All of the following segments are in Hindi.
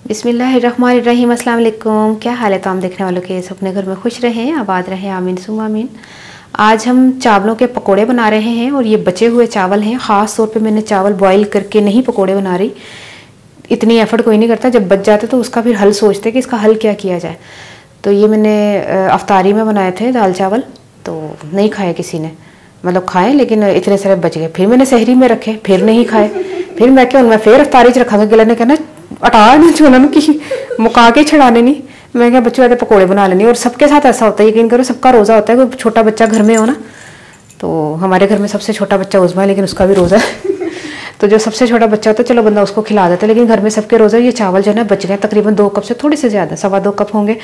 बिस्मिल्लाहिर्रहमानिर्रहीम, अस्सलाम वालेकुम। क्या हाल है तमाम देखने वालों के? सब अपने घर में खुश रहें, आबाद रहें, आमीन सुम आमीन। आज हम चावलों के पकोड़े बना रहे हैं और ये बचे हुए चावल हैं। ख़ास तौर पे मैंने चावल बॉईल करके नहीं पकोड़े बना रही, इतनी एफर्ट कोई नहीं करता। जब बच जाते तो उसका फिर हल सोचते कि इसका हल क्या किया जाए। तो ये मैंने अफ्तारी में बनाए थे दाल चावल, तो नहीं खाए किसी ने, मतलब खाए लेकिन इतने सारे बच गए। फिर मैंने सहरी में रखे, फिर नहीं खाए। फिर मैं क्या उनमें फिर अफ्तारी च रखा, गिला ने कहना अटार ना चुनन की मुका के छड़ाने नहीं। मैं क्या बच्चों ऐसे पकोड़े बना लेनी। और सबके साथ ऐसा होता है, यकीन करो, सबका रोज़ा होता है। कोई छोटा बच्चा घर में हो ना, तो हमारे घर में सबसे छोटा बच्चा उज़मा है, लेकिन उसका भी रोज़ा है। तो जो सबसे छोटा बच्चा होता है चलो बंदा उसको खिला देता है, लेकिन घर में सबके रोज़ा। ये चावल जो है ना बच गए, तकरीबन 2 कप से थोड़े से ज़्यादा, 2.25 कप होंगे।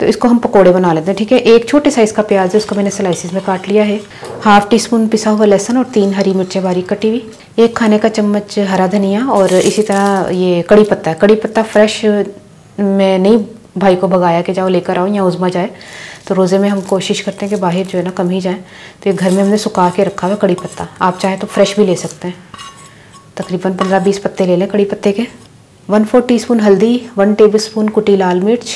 तो इसको हम पकोड़े बना लेते हैं, ठीक है। एक छोटे साइज़ का प्याज है, उसको मैंने स्लाइसिस में काट लिया है। 1/2 टीस्पून पिसा हुआ लहसुन और 3 हरी मिर्चें बारीक कटी हुई, 1 खाने का चम्मच हरा धनिया, और इसी तरह ये कड़ी पत्ता है। कड़ी पत्ता फ्रेश मैं नहीं भाई को भगाया कि जाओ लेकर आओ या उज़मा जाए, तो रोज़े में हम कोशिश करते हैं कि बाहर जो है ना कम ही जाए। तो ये घर में हमने सुखा के रखा हुआ कड़ी पत्ता, आप चाहे तो फ्रेश भी ले सकते हैं। तकरीबन 15-20 पत्ते ले लें कड़ी पत्ते के। 1/4 टीस्पून हल्दी, 1 टेबलस्पून कुटी लाल मिर्च,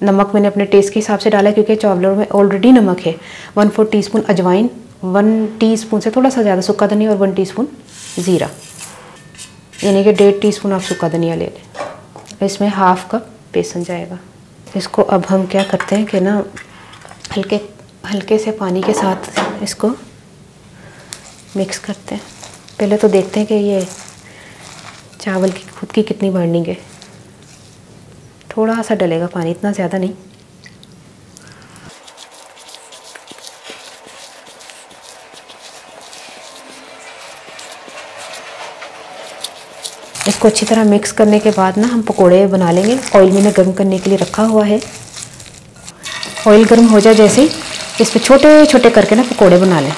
नमक मैंने अपने टेस्ट के हिसाब से डाला क्योंकि चावलों में ऑलरेडी नमक है। 1/4 टीस्पून अजवाइन, 1 टीस्पून से थोड़ा सा ज़्यादा सूखा धनिया और 1 टीस्पून ज़ीरा, यानी कि 1.5 टीस्पून आप सूखा धनिया ले लें। इसमें 1/2 कप बेसन जाएगा। इसको अब हम क्या करते हैं कि ना हल्के से पानी के साथ इसको मिक्स करते हैं। पहले तो देखते हैं कि ये चावल की खुद की कितनी बाइंडिंग है। थोड़ा सा डलेगा पानी, इतना ज़्यादा नहीं। इसको अच्छी तरह मिक्स करने के बाद ना हम पकोड़े बना लेंगे। ऑयल मैंने गर्म करने के लिए रखा हुआ है। ऑयल गर्म हो जाए जैसे ही इस पर छोटे छोटे करके ना पकोड़े बना लें।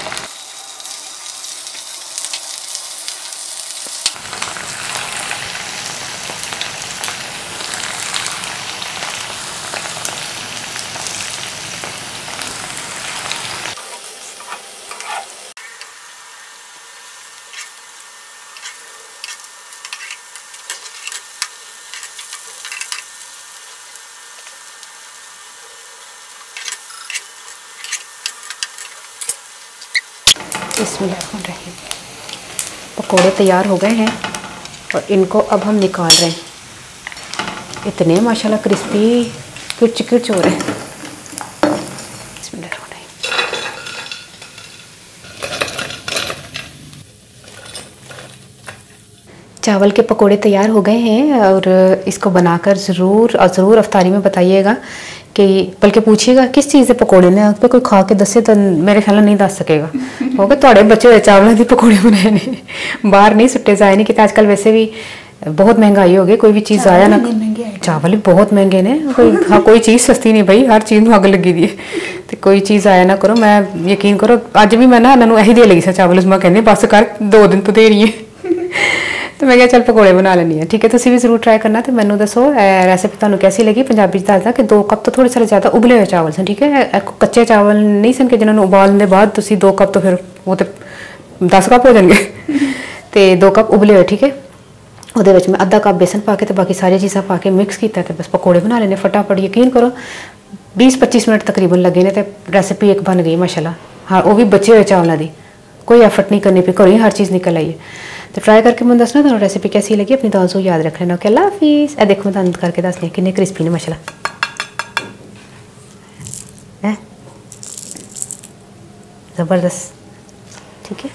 बिस्मिल्लाहिर्रहमानिर्रहीम। पकोड़े तैयार हो गए हैं और इनको अब हम निकाल रहे हैं। इतने माशाल्लाह क्रिस्पी किच किच हो रहे हैं। बिस्मिल्लाहिर्रहमानिर्रहीम। चावल के पकोड़े तैयार हो गए हैं और इसको बनाकर ज़रूर अफ्तारी में बताइएगा कि बल्कि पूछिएगा किस चीज़ के पकोड़े ने। आप पे कोई खा के दसे तो मेरे ख्याल नहीं दस सकेगा। होगा थोड़े बचे हुए चावलों के पकोड़े बनाए ने, बाहर नहीं सुट्टे जाए नहीं कि आजकल वैसे भी बहुत महंगाई हो गई। कोई भी चीज़ आया ना, चावल भी बहुत महंगे ने। कोई चीज़ सस्ती नहीं भाई, हर चीज़ में अग लगी दी है। तो कोई चीज़ आया ना करो, मैं यकीन करो अज भी मैं ना इन्होंने यही दे लगी सा चावल, उसमें कहने बस कर 2 दिन तो दे रही है। तो मैं क्या चल पकोड़े बना लेनी है, ठीक है। तुम भी जरूर ट्राई करना। तो मैनू दसो रेसिपी तुम्हें कैसी लगी। पंजाबी दसदा कि 2 कप तो थोड़े सारे ज़्यादा उबले हुए चावल सन, ठीक है। कच्चे चावल नहीं सन कि जिन्होंने उबालने बाद 2 कप, तो फिर वो तो 10 कप हो जाएंगे। तो 2 कप उबले हुए, ठीक है। वो मैं आधा कप बेसन पा के तो बाकी सारी चीज़ा पा के मिक्स किया, तो बस पकोड़े बना लेने फटाफट। यकीन करो 20-25 मिनट तकरीबन लगे ने, तो रेसिपी एक बन गई माशाल्लाह। हाँ, वो भी बचे हुए चावलों की, कोई एफर्ट नहीं करनी पी, घरों ही हर चीज़ निकल आई है। तो ट्राई करके मैं दसना तुम रेसिपी कैसी लगी। अपनी दुआओं याद रख लेना। ओके, अल्लाह हाफिज़। ए देखो मैं तुम करके दसनी किन्ने क्रिस्पी ने माशाल्लाह है, ज़बरदस्त, ठीक है।